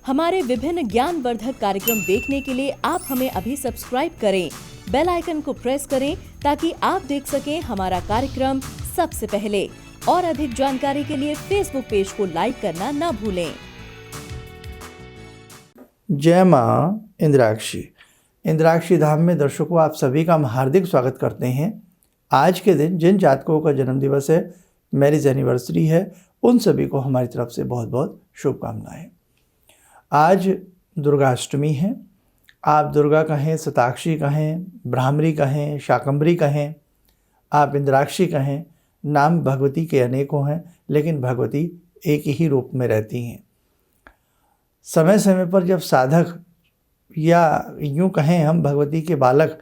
हमारे विभिन्न ज्ञानवर्धक कार्यक्रम देखने के लिए आप हमें अभी सब्सक्राइब करें, बेल आइकन को प्रेस करें ताकि आप देख सकें हमारा कार्यक्रम सबसे पहले। और अधिक जानकारी के लिए फेसबुक पेज को लाइक करना ना भूलें। जय माँ इंद्राक्षी। इंद्राक्षी धाम में दर्शकों आप सभी का हम हार्दिक स्वागत करते हैं। आज के दिन जिन जातकों का जन्मदिवस है, मैरिज एनिवर्सरी है, उन सभी को हमारी तरफ से बहुत बहुत शुभकामनाएं। आज दुर्गाष्टमी है। आप दुर्गा कहें, शताक्षी कहें, ब्राह्मरी कहें, शाकंभरी कहें, आप इंद्राक्षी कहें, नाम भगवती के अनेकों हैं, लेकिन भगवती एक ही रूप में रहती हैं। समय समय पर जब साधक या यूँ कहें हम भगवती के बालक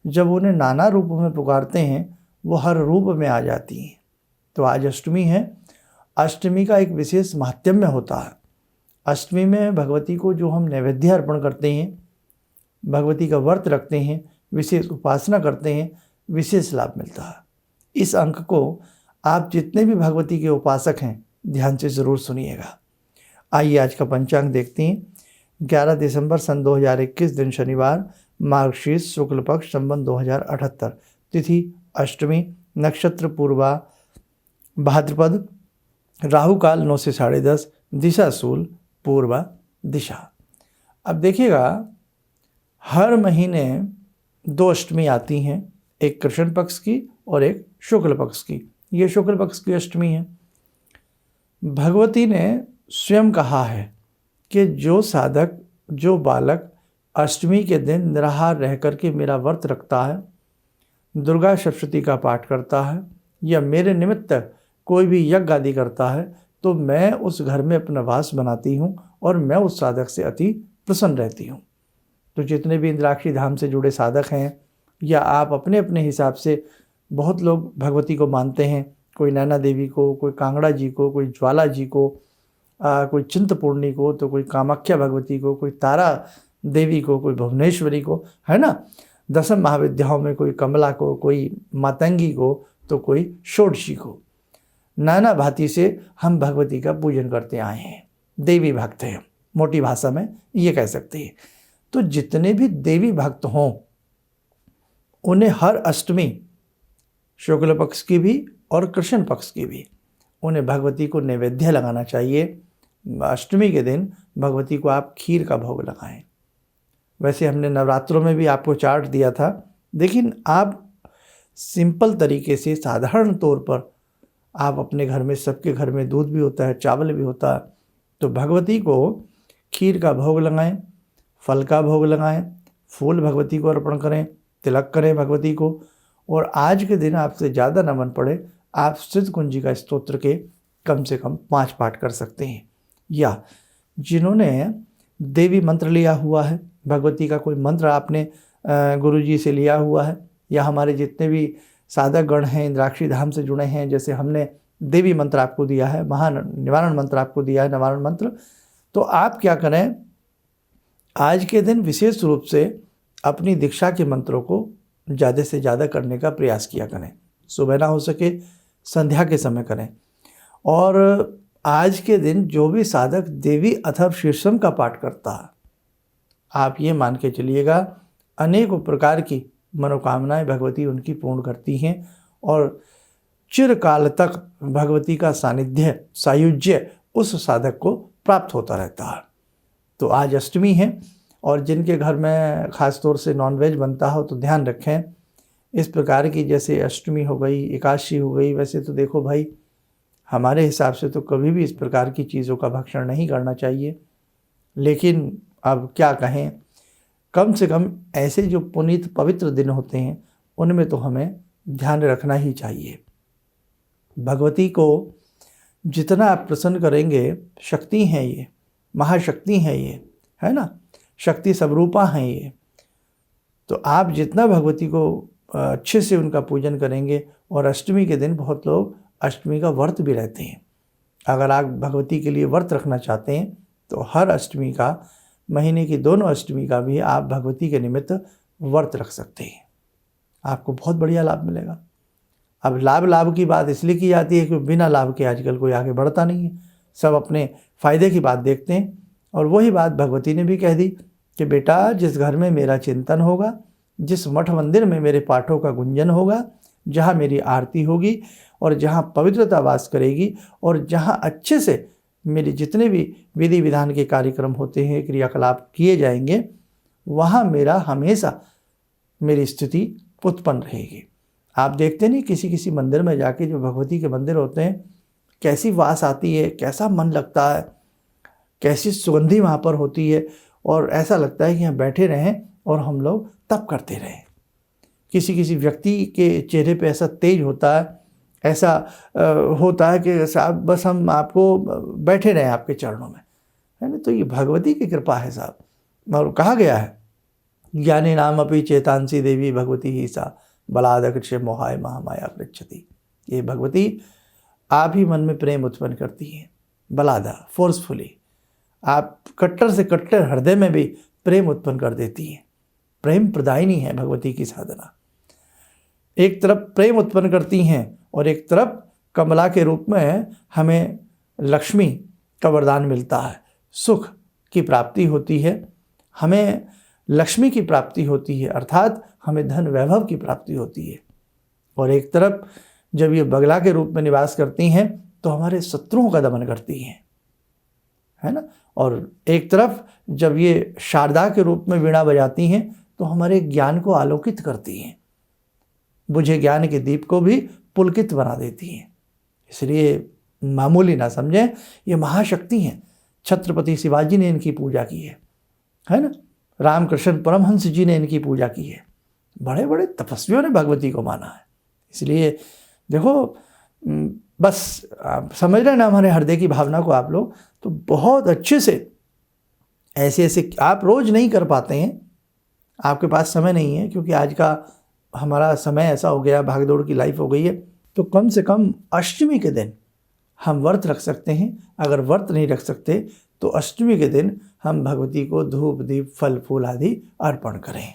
जब उन्हें नाना रूपों में पुकारते हैं, वो हर रूप में आ जाती हैं। तो आज अष्टमी है। अष्टमी का एक विशेष महात्म्य होता है। अष्टमी में भगवती को जो हम नैवेद्य अर्पण करते हैं, भगवती का व्रत रखते हैं, विशेष उपासना करते हैं, विशेष लाभ मिलता है। इस अंक को आप जितने भी भगवती के उपासक हैं ध्यान से ज़रूर सुनिएगा। आइए आज का पंचांग देखते हैं। 11 दिसंबर सन 2021 दिन शनिवार, मार्गशीर्ष शुक्ल पक्ष संवत 2078, तिथि अष्टमी, नक्षत्र पूर्वा भाद्रपद, राहु काल 9 से 10:30, दिशा शूल पूर्वा दिशा। अब देखिएगा, हर महीने 2 अष्टमी आती हैं, एक कृष्ण पक्ष की और एक शुक्ल पक्ष की। ये शुक्ल पक्ष की अष्टमी है। भगवती ने स्वयं कहा है कि जो साधक, जो बालक अष्टमी के दिन निराहार रह करके मेरा व्रत रखता है, दुर्गा सप्तशती का पाठ करता है या मेरे निमित्त कोई भी यज्ञ आदि करता है, तो मैं उस घर में अपना वास बनाती हूँ और मैं उस साधक से अति प्रसन्न रहती हूँ। तो जितने भी इंद्राक्षी धाम से जुड़े साधक हैं या आप अपने अपने हिसाब से, बहुत लोग भगवती को मानते हैं, कोई नैना देवी को, कोई कांगड़ा जी को, कोई ज्वाला जी को, कोई चिंतपूर्णी को, तो कोई कामाख्या भगवती को, कोई तारा देवी को, कोई भुवनेश्वरी को, है ना। दशम महाविद्याओं में कोई कमला को, कोई मातंगी को, तो कोई षोडशी को। नाना भांति से हम भगवती का पूजन करते आए हैं, देवी भक्त हैं, मोटी भाषा में ये कह सकते हैं। तो जितने भी देवी भक्त हों उन्हें हर अष्टमी, शुक्ल पक्ष की भी और कृष्ण पक्ष की भी, उन्हें भगवती को नैवेद्य लगाना चाहिए। अष्टमी के दिन भगवती को आप खीर का भोग लगाएं। वैसे हमने नवरात्रों में भी आपको चार्ट दिया था, लेकिन आप सिंपल तरीके से, साधारण तौर पर आप अपने घर में, सबके घर में दूध भी होता है, चावल भी होता है, तो भगवती को खीर का भोग लगाएं, फल का भोग लगाएं, फूल भगवती को अर्पण करें, तिलक करें भगवती को। और आज के दिन आपसे ज़्यादा न मन पड़े, आप सिद्ध कुंजी का स्तोत्र के कम से कम 5 पाठ कर सकते हैं। या जिन्होंने देवी मंत्र लिया हुआ है, भगवती का कोई मंत्र आपने गुरुजी से लिया हुआ है, या हमारे जितने भी साधक गण हैं इंद्राक्षी धाम से जुड़े हैं, जैसे हमने देवी मंत्र आपको दिया है, निवारण मंत्र आपको दिया है, निवारण मंत्र, तो आप क्या करें, आज के दिन विशेष रूप से अपनी दीक्षा के मंत्रों को ज़्यादा से ज़्यादा करने का प्रयास किया करें। सुबह ना हो सके संध्या के समय करें। और आज के दिन जो भी साधक देवी अथर्व शीर्षम का पाठ करता है, आप ये मान के चलिएगा अनेकों प्रकार की मनोकामनाएं भगवती उनकी पूर्ण करती हैं और चिरकाल तक भगवती का सानिध्य, सायुज्य उस साधक को प्राप्त होता रहता है। तो आज अष्टमी है और जिनके घर में ख़ास तौर से नॉनवेज बनता हो तो ध्यान रखें। इस प्रकार की जैसे अष्टमी हो गई, एकादशी हो गई, वैसे तो देखो भाई, हमारे हिसाब से तो कभी भी इस प्रकार की चीज़ों का भक्षण नहीं करना चाहिए, लेकिन अब क्या कहें, कम से कम ऐसे जो पुनीत पवित्र दिन होते हैं उनमें तो हमें ध्यान रखना ही चाहिए। भगवती को जितना आप प्रसन्न करेंगे, शक्ति हैं ये, महाशक्ति हैं ये, है ना, शक्ति स्वरूपा हैं ये, तो आप जितना भगवती को अच्छे से उनका पूजन करेंगे। और अष्टमी के दिन बहुत लोग अष्टमी का व्रत भी रहते हैं। अगर आप भगवती के लिए व्रत रखना चाहते हैं तो हर अष्टमी का, महीने की दोनों अष्टमी का भी आप भगवती के निमित्त व्रत रख सकते हैं, आपको बहुत बढ़िया लाभ मिलेगा। अब लाभ की बात इसलिए की जाती है कि बिना लाभ के आजकल कोई आगे बढ़ता नहीं है, सब अपने फ़ायदे की बात देखते हैं। और वही बात भगवती ने भी कह दी कि बेटा, जिस घर में मेरा चिंतन होगा, जिस मठ मंदिर में मेरे पाठों का गुंजन होगा, जहाँ मेरी आरती होगी और जहाँ पवित्रता वास करेगी और जहाँ अच्छे से मेरे जितने भी विधि विधान के कार्यक्रम होते हैं, क्रियाकलाप किए जाएंगे, वहाँ मेरा हमेशा मेरी स्थिति उत्पन्न रहेगी। आप देखते नहीं किसी किसी मंदिर में जाके, जो भगवती के मंदिर होते हैं, कैसी वास आती है, कैसा मन लगता है, कैसी सुगंधी वहाँ पर होती है और ऐसा लगता है कि यहाँ बैठे रहें और हम लोग तप करते रहें। किसी किसी व्यक्ति के चेहरे पे ऐसा तेज होता है, ऐसा होता है कि साहब बस हम आपको बैठे रहें आपके चरणों में, है ना। तो ये भगवती की कृपा है साहब। और कहा गया है, ज्ञानी नाम अपि चेतांसी देवी भगवती ही सा बलादकृष्य मोहाय महामाया पृच्छति। ये भगवती आप ही मन में प्रेम उत्पन्न करती हैं, बलादा, फोर्सफुली। आप कट्टर से कट्टर हृदय में भी प्रेम उत्पन्न कर देती हैं। प्रेम प्रदायिनी है भगवती की साधना। एक तरफ प्रेम उत्पन्न करती हैं और एक तरफ कमला के रूप में हमें लक्ष्मी का वरदान मिलता है, सुख की प्राप्ति होती है, हमें लक्ष्मी की प्राप्ति होती है, अर्थात हमें धन वैभव की प्राप्ति होती है। और एक तरफ जब ये बगला के रूप में निवास करती हैं तो हमारे शत्रुओं का दमन करती हैं, है ना। और एक तरफ जब ये शारदा के रूप में वीणा बजाती हैं तो हमारे ज्ञान को आलोकित करती हैं, बुझे ज्ञान के दीप को भी पुलकित बना देती हैं। इसलिए मामूली ना समझें, ये महाशक्ति हैं। छत्रपति शिवाजी ने इनकी पूजा की है ना। रामकृष्ण परमहंस जी ने इनकी पूजा की है। बड़े बड़े तपस्वियों ने भगवती को माना है। इसलिए देखो, बस आप समझ रहे हैं ना हमारे हृदय की भावना को आप लोग, तो बहुत अच्छे से ऐसे ऐसे आप रोज़ नहीं कर पाते हैं, आपके पास समय नहीं है, क्योंकि आज का हमारा समय ऐसा हो गया, भागदौड़ की लाइफ हो गई है। तो कम से कम अष्टमी के दिन हम व्रत रख सकते हैं। अगर व्रत नहीं रख सकते तो अष्टमी के दिन हम भगवती को धूप दीप फल फूल आदि अर्पण करें।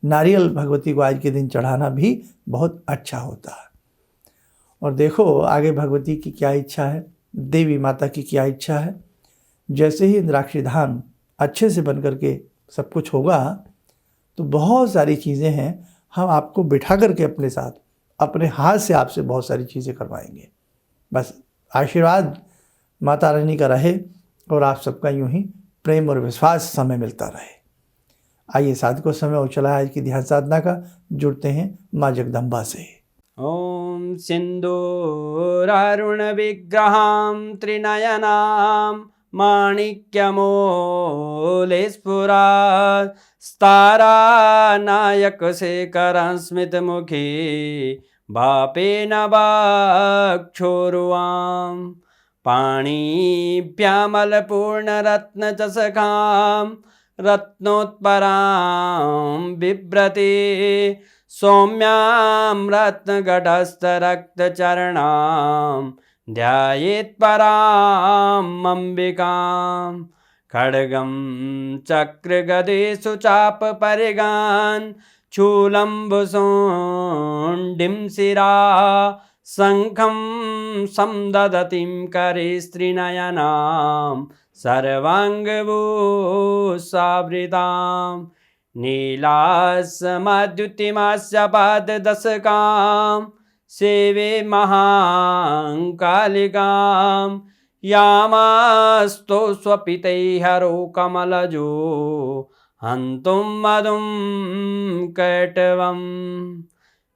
नारियल भगवती को आज के दिन चढ़ाना भी बहुत अच्छा होता है। और देखो आगे भगवती की क्या इच्छा है, देवी माता की क्या इच्छा है। जैसे ही इंद्राक्षी धाम अच्छे से बन करके सब कुछ होगा तो बहुत सारी चीज़ें हैं, हम आपको बिठा करके अपने साथ अपने हाथ से आपसे बहुत सारी चीज़ें करवाएंगे। बस आशीर्वाद माता रानी का रहे और आप सबका यूं ही प्रेम और विश्वास समय मिलता रहे। आइए साधकों, समय हो चला है आज की ध्यान साधना का। जुड़ते हैं माँ जगदम्बा से। ओम सिंदूरारुण विग्रहां त्रिनयनां माणिक्यमूले स्फुरात् स्तारानायकशेखरं स्मितमुखी बापेन वक्षोरुवां पाणिभ्यामलपूर्णरत्नचषकां रत्नोत्परां बिभ्रति सौम्यां रत्नगटस्थरक्तचरणां ध्यायेत् पराम् अम्बिकां खड्गं चक्रगदेषु चापपरिगान् शूलम्बुशोण्डिं शिरा शङ्खं समदधतीं करे स्त्रीनयनां सर्वाङ्गभूषावृतां नीलासमद्युतिमास्य पाददशकां सेवे महाकालिकां यामास्तो स्वपितैहरो कमलजो हन्तुं मधुं कैटवम्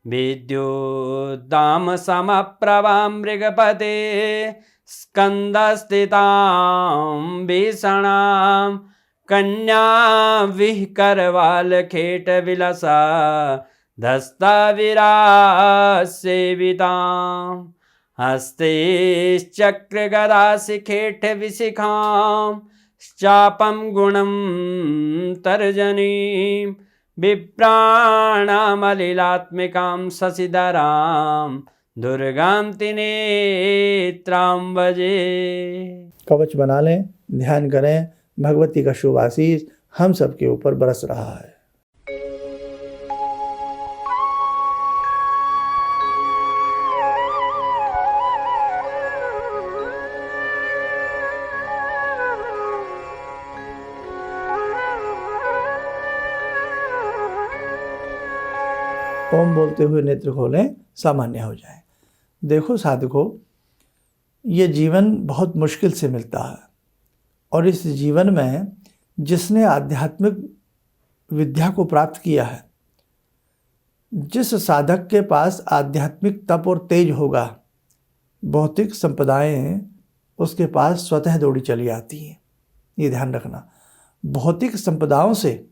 विद्युद्दाम समप्रभां मृगपते स्कन्दस्थितां भीषणां कन्या विहकरवालखेटविलसा धस्ताविरासेवितां हस्तैश्चक्रगदाशिखेटविशिखां चापं गुणं तर्जनीं विप्राणामलिलात्मिकां शशिधरां दुर्गां त्रिनेत्रां भजे। कवच बना लें, ध्यान करें, भगवती का शुभ आशीष हम सबके ऊपर बरस रहा है। ओम बोलते हुए नेत्र खोलें, सामान्य हो जाएं। देखो साधकों, ये जीवन बहुत मुश्किल से मिलता है और इस जीवन में जिसने आध्यात्मिक विद्या को प्राप्त किया है, जिस साधक के पास आध्यात्मिक तप और तेज होगा, भौतिक संपदाएं उसके पास स्वतः दौड़ी चली आती हैं। ये ध्यान रखना, भौतिक संपदाओं से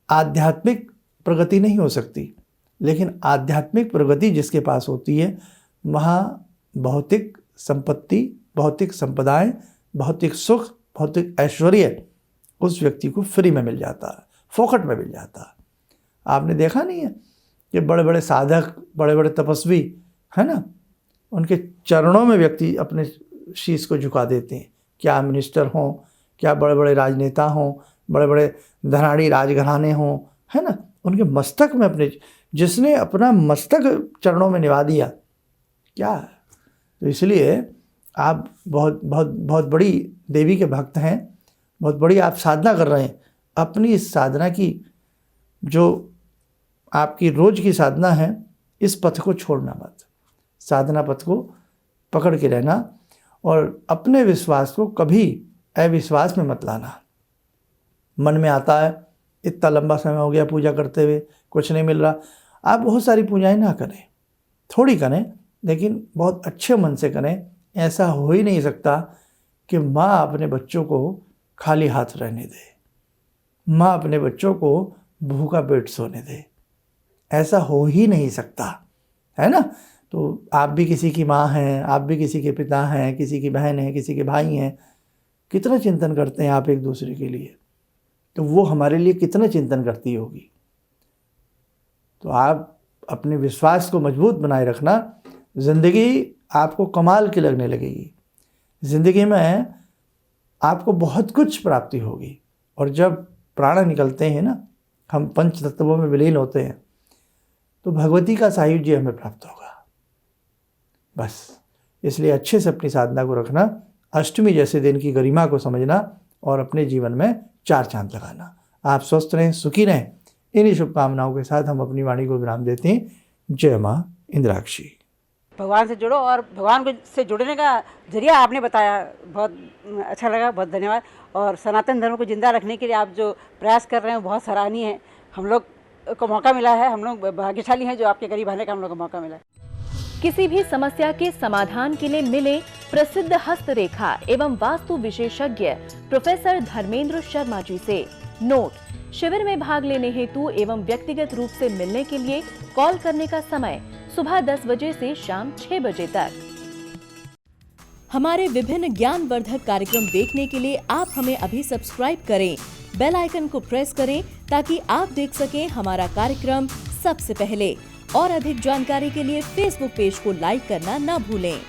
आध्यात्मिक प्रगति नहीं हो सकती, लेकिन आध्यात्मिक प्रगति जिसके पास होती है, वहाँ भौतिक संपत्ति, भौतिक संपदाएं, भौतिक सुख, भौतिक ऐश्वर्य उस व्यक्ति को फ्री में मिल जाता है, फोकट में मिल जाता है। आपने देखा नहीं है कि बड़े बड़े साधक, बड़े बड़े तपस्वी है ना, उनके चरणों में व्यक्ति अपने शीश को झुका देते हैं। क्या मिनिस्टर हों, क्या बड़े बड़े राजनेता हों, बड़े बड़े धनाढ़ी राजघराने हों, है ना, उनके मस्तक में अपने, जिसने अपना मस्तक चरणों में निभा दिया, क्या है। तो इसलिए आप बहुत बहुत बहुत बड़ी देवी के भक्त हैं, बहुत बड़ी आप साधना कर रहे हैं। अपनी इस साधना की, जो आपकी रोज की साधना है, इस पथ को छोड़ना मत, साधना पथ को पकड़ के रहना और अपने विश्वास को कभी अविश्वास में मत लाना। मन में आता है इतना लंबा समय हो गया पूजा करते हुए, कुछ नहीं मिल रहा, आप बहुत सारी पूजाएं ना करें, थोड़ी करें, लेकिन बहुत अच्छे मन से करें। ऐसा हो ही नहीं सकता कि माँ अपने बच्चों को खाली हाथ रहने दे, माँ अपने बच्चों को भूखा पेट सोने दे, ऐसा हो ही नहीं सकता, है ना। तो आप भी किसी की माँ हैं, आप भी किसी के पिता हैं, किसी की बहन है, किसी के भाई हैं, कितना चिंतन करते हैं आप एक दूसरे के लिए, तो वो हमारे लिए कितना चिंतन करती होगी। तो आप अपने विश्वास को मजबूत बनाए रखना, ज़िंदगी आपको कमाल की लगने लगेगी, ज़िंदगी में आपको बहुत कुछ प्राप्ति होगी। और जब प्राण निकलते हैं ना, हम पंच तत्वों में विलीन होते हैं, तो भगवती का सायुज्य हमें प्राप्त होगा। बस इसलिए अच्छे से अपनी साधना को रखना, अष्टमी जैसे दिन की गरिमा को समझना और अपने जीवन में 4 चांद लगाना। आप स्वस्थ रहें, सुखी रहें, इन्हीं शुभकामनाओं के साथ हम अपनी वाणी को विराम देते हैं। जय माँ इंद्राक्षी। भगवान से जुड़ो और भगवान को से जुड़ने का जरिया आपने बताया, बहुत अच्छा लगा, बहुत धन्यवाद। और सनातन धर्म को जिंदा रखने के लिए आप जो प्रयास कर रहे हैं बहुत सराहनीय है। हम लोग को मौका मिला है, हम लोग भाग्यशाली हैं जो आपके करीब आने का हम लोग को मौका मिला है। किसी भी समस्या के समाधान के लिए मिले प्रसिद्ध हस्तरेखा एवं वास्तु विशेषज्ञ प्रोफेसर धर्मेंद्र शर्मा जी से। नोट: शिविर में भाग लेने हेतु एवं व्यक्तिगत रूप से मिलने के लिए कॉल करने का समय सुबह 10 बजे से शाम 6 बजे तक। हमारे विभिन्न ज्ञानवर्धक कार्यक्रम देखने के लिए आप हमें अभी सब्सक्राइब करें, बेल आइकन को प्रेस करें ताकि आप देख सकें हमारा कार्यक्रम सबसे पहले। और अधिक जानकारी के लिए फेसबुक पेज को लाइक करना न भूलें।